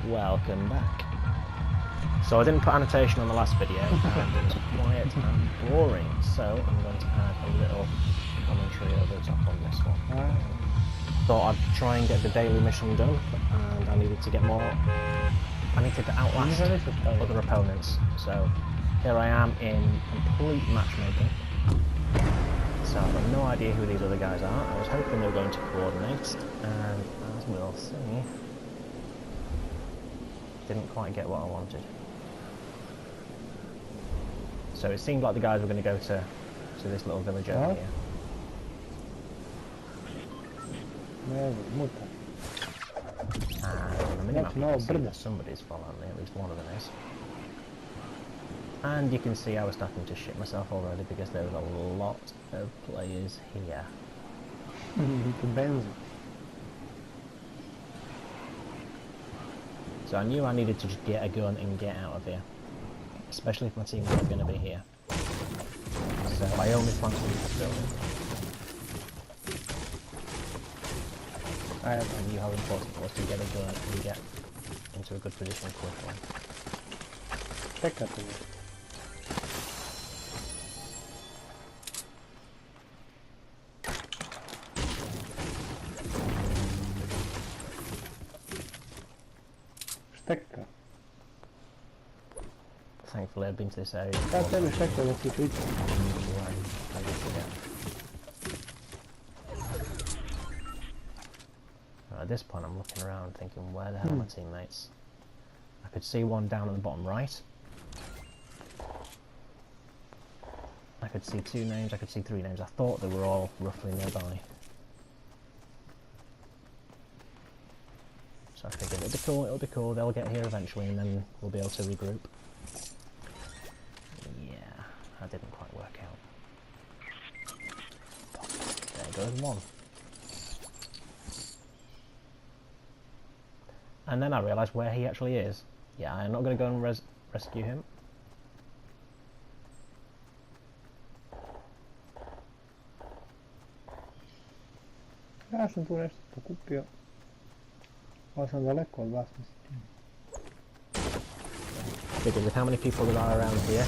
welcome back. So I didn't put annotation on the last video and it was quiet and boring, so I'm going to add a little commentary over the top on this one. Thought I'd try and get the daily mission done, and I needed to get more. I needed to outlast other opponents. So here I am in complete matchmaking. So I've got no idea who these other guys are. I was hoping they were going to coordinate, and as we'll see, didn't quite get what I wanted. So it seemed like the guys were going to go to this little village over here. And on the minimap you can see that somebody's following me, at least one of them is. And you can see I was starting to shit myself already because there was a lot of players here. So I knew I needed to just get a gun and get out of here. Especially if my team was going to be here. So I only plan to leave this building. I knew how important it was to get a gun and get into a good position quickly. Check that to me. Stecca. Thankfully I've been to this area. That's every sector that's the feature. At this point I'm looking around thinking, where the hell are my teammates? I could see one down at the bottom right. I could see 2 names, I could see 3 names. I thought they were all roughly nearby. So I figured it'll be cool, they'll get here eventually and then we'll be able to regroup. Yeah, that didn't quite work out. There goes one. And then I realised where he actually is. Yeah, I'm not going to go and rescue him. Ja sam tu nešto pokupio. Ali sam daleko od vas, mislim. Because with how many people there are around here,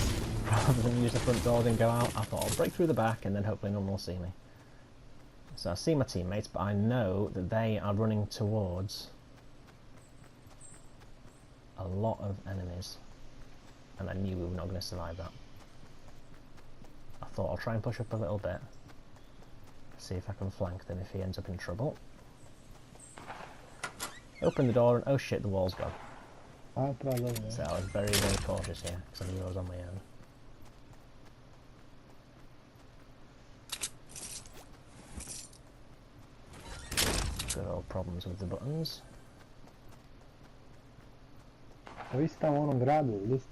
rather than use the front doors and go out, I thought I'll break through the back and then hopefully no one will see me. So I see my teammates, but I know that they are running towards a lot of enemies, and I knew we were not going to survive that. I thought I'll try and push up a little bit, see if I can flank them if he ends up in trouble. Open the door and oh shit, the wall's gone. So I was very, very cautious here because I knew I was on my own. Good old problems with the buttons. A vi ste tamo u onom gradu, ili ste?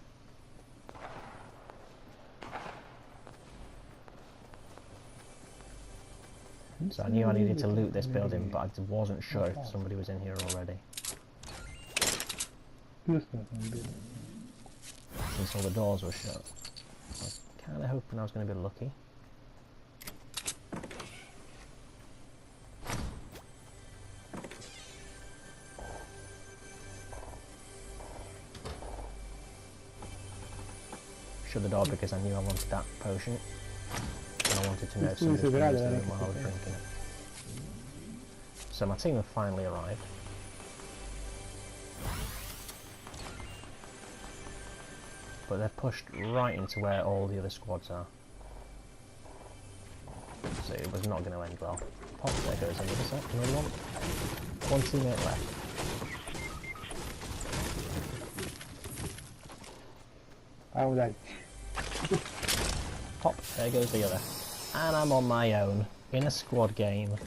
So I knew I needed to loot this building, but I wasn't sure if somebody was in here already. Since all the doors were shut. I was kind of hoping I was going to be lucky. Shut the door because I knew I wanted that potion. And I wanted to know if somebody was doing it while I was drinking it. So my team have finally arrived. But they're pushed right into where all the other squads are. So it was not going to end well. Pop, there goes another set, another one. One teammate left. I'm dead. Pop, there goes the other. And I'm on my own, in a squad game,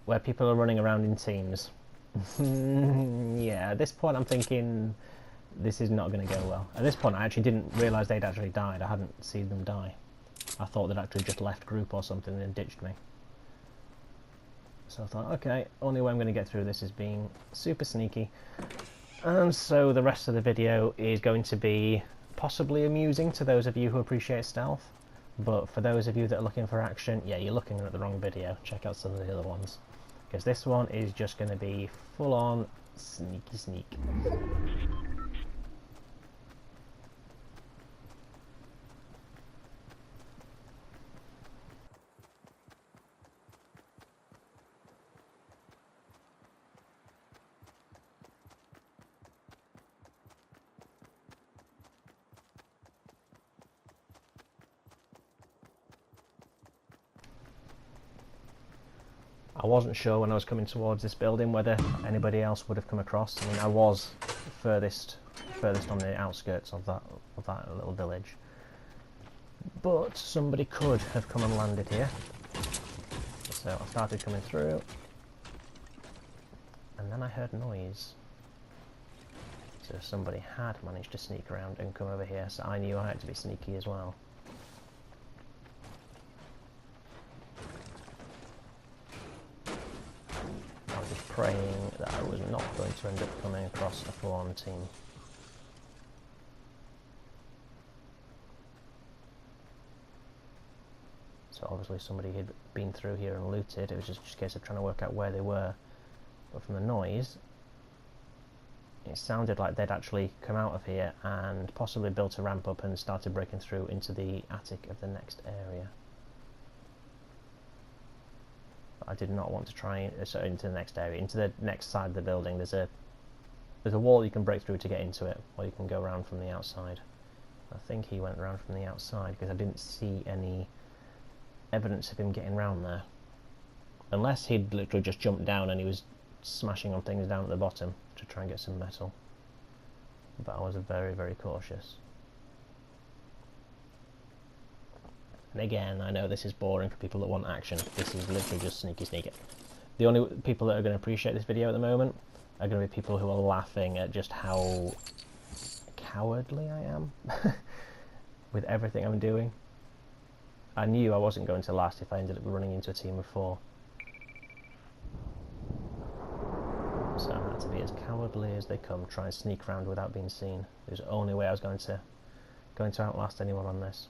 where people are running around in teams. Yeah, at this point I'm thinking, this is not going to go well. At this point I actually didn't realise they'd actually died, I hadn't seen them die. I thought they'd actually just left group or something and ditched me. So I thought, okay, only way I'm going to get through this is being super sneaky. And so the rest of the video is going to be possibly amusing to those of you who appreciate stealth, but for those of you that are looking for action, yeah, you're looking at the wrong video. Check out some of the other ones, because this one is just going to be full on Sneaky sneak. I wasn't sure when I was coming towards this building whether anybody else would have come across. I mean, I was furthest on the outskirts of that little village, but somebody could have come and landed here. So I started coming through, and then I heard noise. So somebody had managed to sneak around and come over here, so I knew I had to be sneaky as well. Praying that I was not going to end up coming across a full-on team. So obviously somebody had been through here and looted. It was just a case of trying to work out where they were. But from the noise, it sounded like they'd actually come out of here and possibly built a ramp up and started breaking through into the attic of the next area. I did not want to try into the next area, into the next side of the building. There's a wall you can break through to get into it, or you can go around from the outside. I think he went around from the outside because I didn't see any evidence of him getting round there, unless he'd literally just jumped down and he was smashing on things down at the bottom to try and get some metal. But I was very, very cautious. And again, I know this is boring for people that want action. This is literally just sneaky sneaky. The only people that are going to appreciate this video at the moment are going to be people who are laughing at just how cowardly I am with everything I'm doing. I knew I wasn't going to last if I ended up running into a team of 4. So I had to be as cowardly as they come, try and sneak around without being seen. It was the only way I was going to outlast anyone on this.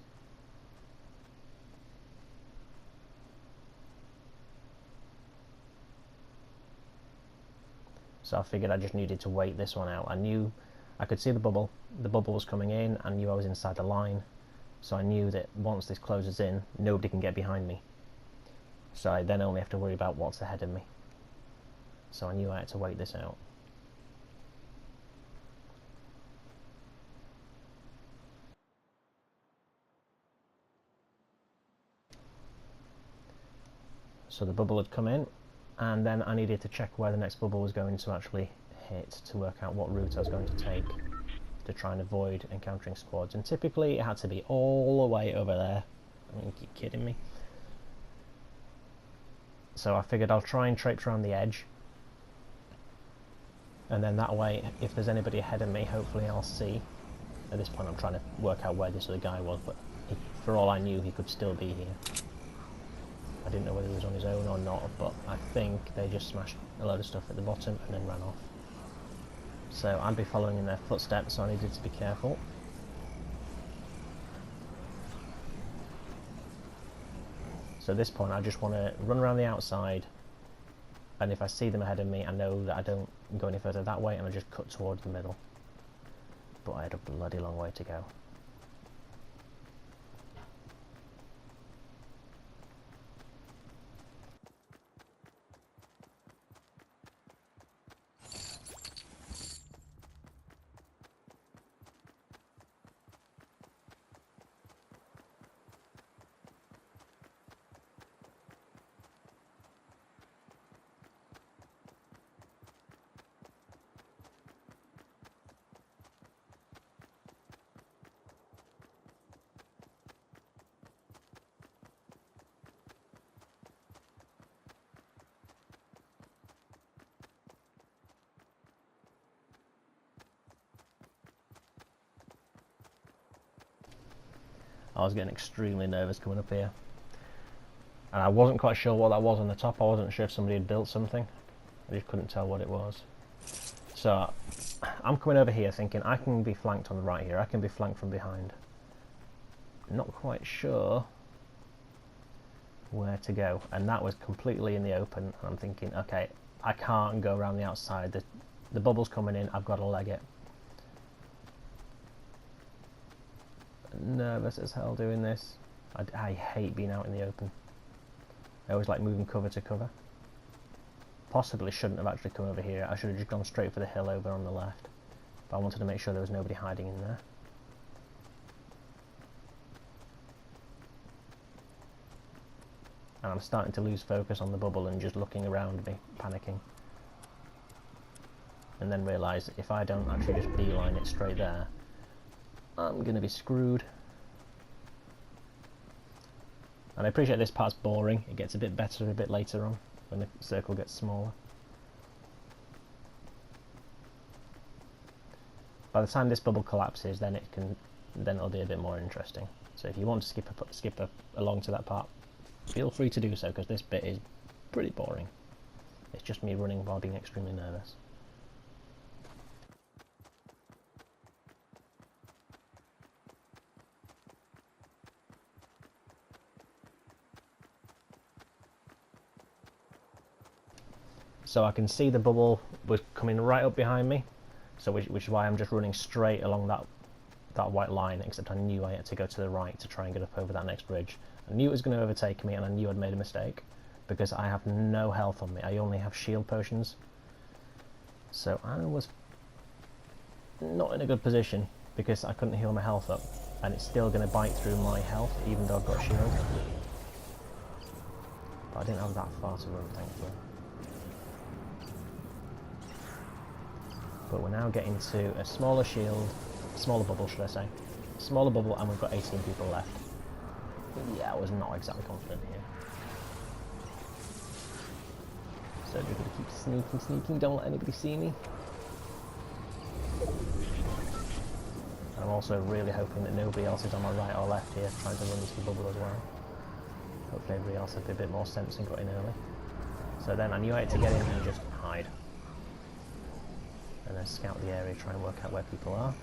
So I figured I just needed to wait this one out. I knew I could see the bubble was coming in, I knew I was inside the line, so I knew that once this closes in, nobody can get behind me. So I then only have to worry about what's ahead of me. So I knew I had to wait this out. So the bubble had come in, and then I needed to check where the next bubble was going to actually hit to work out what route I was going to take to try and avoid encountering squads. And typically it had to be all the way over there. I mean, you're kidding me. So I figured I'll try and traipse around the edge, and then that way, if there's anybody ahead of me, hopefully I'll see. At this point I'm trying to work out where this other guy was, but for all I knew he could still be here. I didn't know whether he was on his own or not, but I think they just smashed a load of stuff at the bottom and then ran off. So I'd be following in their footsteps, so I needed to be careful. So at this point I just want to run around the outside, and if I see them ahead of me I know that I don't go any further that way and I just cut towards the middle. But I had a bloody long way to go. I was getting extremely nervous coming up here, and I wasn't quite sure what that was on the top. I wasn't sure if somebody had built something. I just couldn't tell what it was. So I'm coming over here thinking I can be flanked on the right here, I can be flanked from behind. Not quite sure where to go, and that was completely in the open. I'm thinking, okay, I can't go around the outside. the bubble's coming in, I've got to leg it. Nervous as hell doing this. I hate being out in the open. I always like moving cover to cover. Possibly shouldn't have actually come over here. I should have just gone straight for the hill over on the left. But I wanted to make sure there was nobody hiding in there. And I'm starting to lose focus on the bubble and just looking around me, panicking. And then realise if I don't actually just beeline it straight there, I'm going to be screwed. And I appreciate this part's boring. It gets a bit better a bit later on, when the circle gets smaller. By the time this bubble collapses, then it'll be a bit more interesting. So if you want to skip along to that part, feel free to do so, because this bit is pretty boring. It's just me running while being extremely nervous. So I can see the bubble was coming right up behind me, so which is why I'm just running straight along that white line, except I knew I had to go to the right to try and get up over that next ridge. I knew it was going to overtake me, and I knew I'd made a mistake, because I have no health on me. I only have shield potions. So I was not in a good position, because I couldn't heal my health up, and it's still going to bite through my health, even though I've got a shield. But I didn't have that far to run, thankfully. But we're now getting to a smaller shield, smaller bubble should I say, smaller bubble, and we've got 18 people left. Yeah, I was not exactly confident here. So we're going to keep sneaking, don't let anybody see me. And I'm also really hoping that nobody else is on my right or left here trying to run into the bubble as well. Hopefully everybody else had a bit more sense and got in early. So then I knew I had to get in and just hide. And then scout the area, try and work out where people are.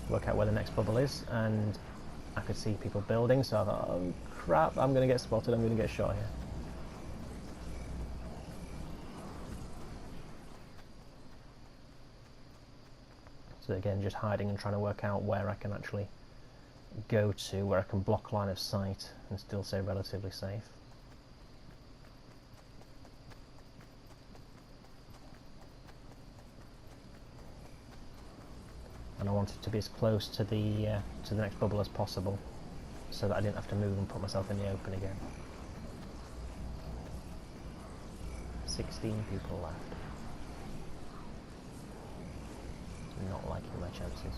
Work out where the next bubble is, and I could see people building, so I thought, oh crap, I'm going to get spotted, I'm going to get shot here. So again, just hiding and trying to work out where I can actually go to, where I can block line of sight and still stay relatively safe. And I wanted to be as close to the next bubble as possible, so that I didn't have to move and put myself in the open again. 16 people left. Not liking my chances.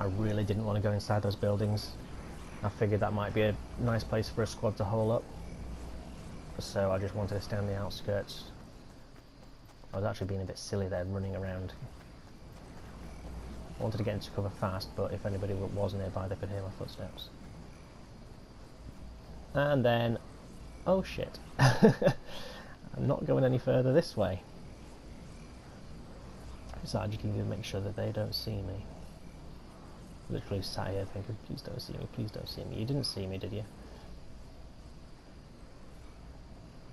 I really didn't want to go inside those buildings. I figured that might be a nice place for a squad to hole up, so I just wanted to stay on the outskirts. I was actually being a bit silly there, running around. I wanted to get into cover fast, but if anybody was nearby, they could hear my footsteps. And then, oh shit, I'm not going any further this way. So I just need to make sure that they don't see me. Literally sat here thinking, please don't see me, please don't see me. You didn't see me, did you?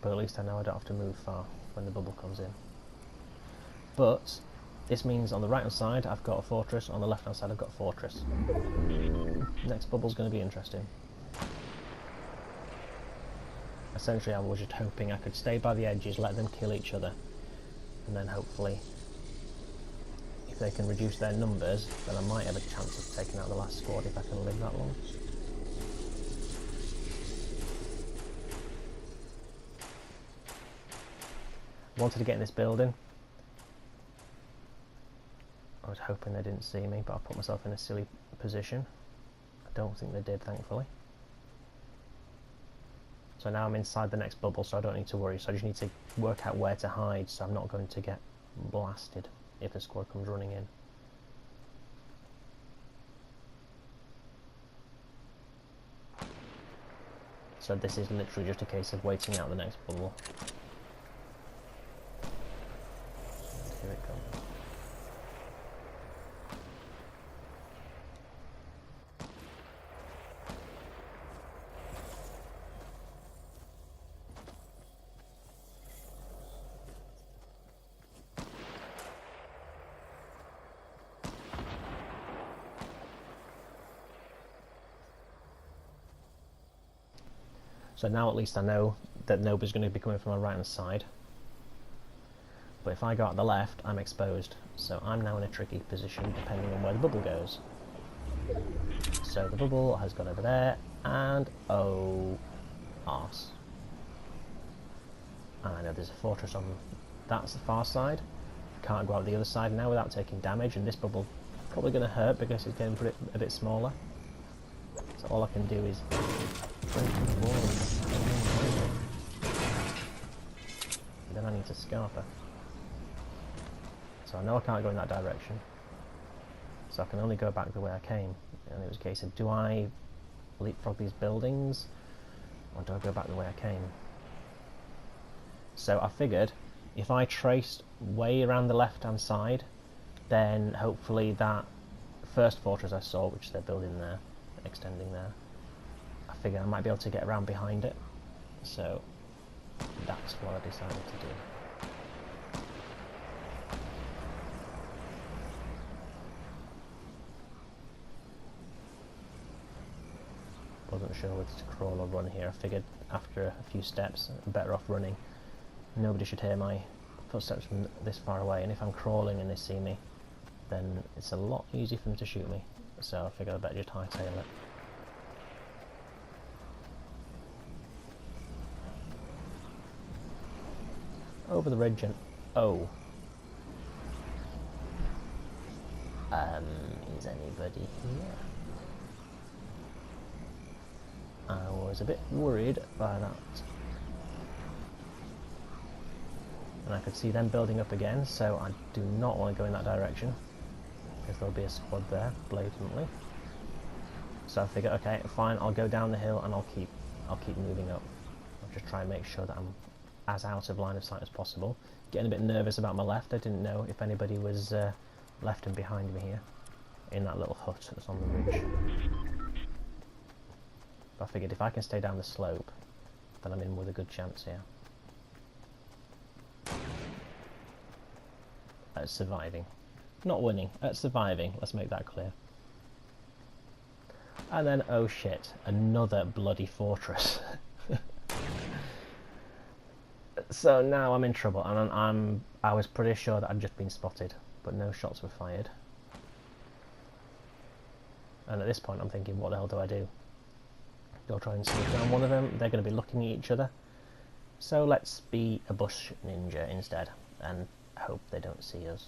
But at least I know I don't have to move far when the bubble comes in. But this means on the right hand side I've got a fortress, on the left hand side I've got a fortress. Next bubble's going to be interesting. Essentially I was just hoping I could stay by the edges, let them kill each other, and then hopefully if they can reduce their numbers, then I might have a chance of taking out the last squad if I can live that long. I wanted to get in this building. I was hoping they didn't see me, but I put myself in a silly position. I don't think they did, thankfully. So now I'm inside the next bubble, so I don't need to worry. So I just need to work out where to hide, so I'm not going to get blasted if the squad comes running in. So this is literally just a case of waiting out the next bubble. Here it comes. So now at least I know that nobody's going to be coming from my right hand side. But if I go out the left, I'm exposed. So I'm now in a tricky position depending on where the bubble goes. So the bubble has gone over there, and oh, arse. And I know there's a fortress on that's the far side. Can't go out the other side now without taking damage, and this bubble probably going to hurt because it's getting a bit smaller. So all I can do is break the wall. And then I need to scarf her. So I know I can't go in that direction. So I can only go back the way I came. And it was a case of, do I leapfrog these buildings, or do I go back the way I came? So I figured, if I traced way around the left-hand side, then hopefully that first fortress I saw, which they're building there, extending there, I figured I might be able to get around behind it. So that's what I decided to do. Wasn't sure whether to crawl or run here. I figured after a few steps I'm better off running. Nobody should hear my footsteps from this far away, and if I'm crawling and they see me, then it's a lot easier for them to shoot me. So I figured I'd better just hightail it. Over the ridge and oh. Is anybody here? I was a bit worried by that. And I could see them building up again, so I do not want to go in that direction, because there'll be a squad there, blatantly. So I figure, okay, fine, I'll go down the hill and I'll keep moving up. I'll just try and make sure that I'm as out of line of sight as possible. Getting a bit nervous about my left. I didn't know if anybody was left and behind me here, in that little hut that's on the ridge. But I figured if I can stay down the slope, then I'm in with a good chance here. At surviving. Not winning, at surviving, let's make that clear. And then, oh shit, another bloody fortress. So now I'm in trouble, and I was pretty sure that I'd just been spotted, but no shots were fired. And at this point I'm thinking, what the hell do I do? Do I try and sneak around one of them? They're going to be looking at each other. So let's be a bush ninja instead, and hope they don't see us.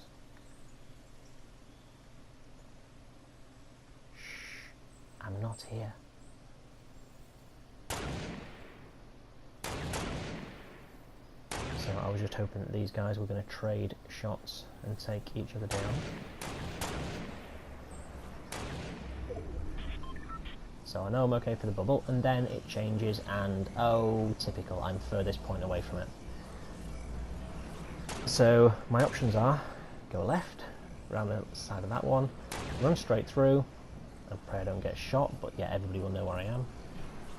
Shh, I'm not here. So I was just hoping that these guys were going to trade shots and take each other down. So I know I'm okay for the bubble, and then it changes, and oh, typical, I'm furthest point away from it. So my options are go left, around the side of that one, run straight through, and pray I don't get shot, but yeah, everybody will know where I am.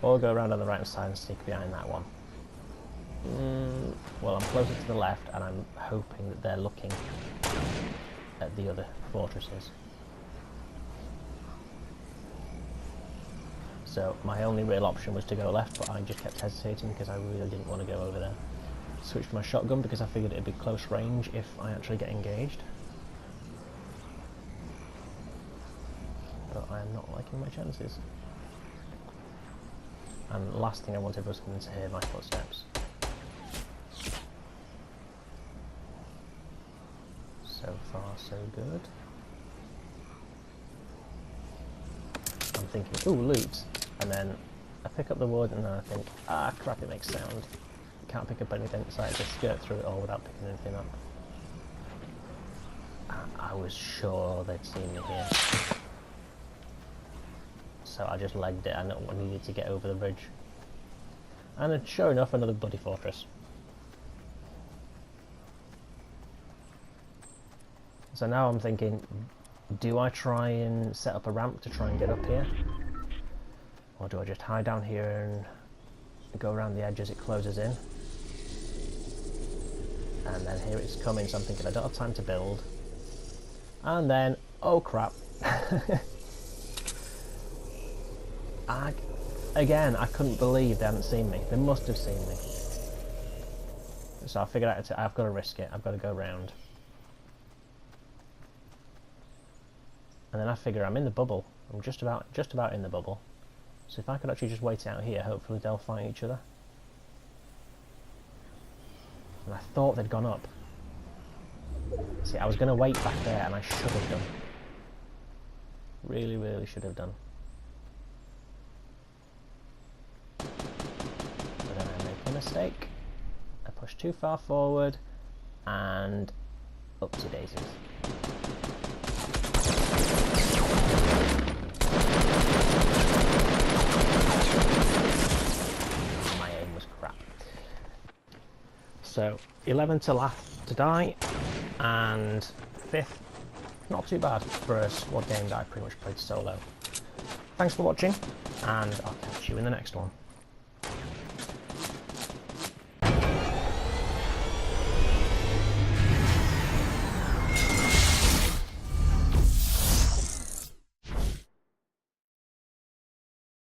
Or go around on the right side and sneak behind that one. Well, I'm closer to the left, and I'm hoping that they're looking at the other fortresses. So my only real option was to go left, but I just kept hesitating because I really didn't want to go over there. Switched to my shotgun because I figured it'd be close range if I actually get engaged. But I am not liking my chances. And the last thing I wanted was them to hear my footsteps. So far, so good. I'm thinking, ooh, loot. And then I pick up the wood, and then I think, ah, crap, it makes sound. Can't pick up anything, so I just skirt through it all without picking anything up. I was sure they'd seen me here. So I just legged it, I needed to get over the bridge. And then, sure enough, another bloody fortress. So now I'm thinking, do I try and set up a ramp to try and get up here? Or do I just hide down here and go around the edge as it closes in? And then here it's coming, so I'm thinking I don't have time to build. And then, oh crap. I Again, I couldn't believe they hadn't seen me. They must have seen me. So I figured out I've got to risk it. I've got to go round. And then I figure I'm in the bubble. I'm just about in the bubble. So if I could actually just wait out here, hopefully they'll fight each other. And I thought they'd gone up. See, I was going to wait back there, and I should have done. Really, really should have done. But then I make a mistake. I push too far forward, and upsy daisies. My aim was crap. So 11 to last to die, and 5th. Not too bad for a squad game that I pretty much played solo. Thanks for watching, and I'll catch you in the next one.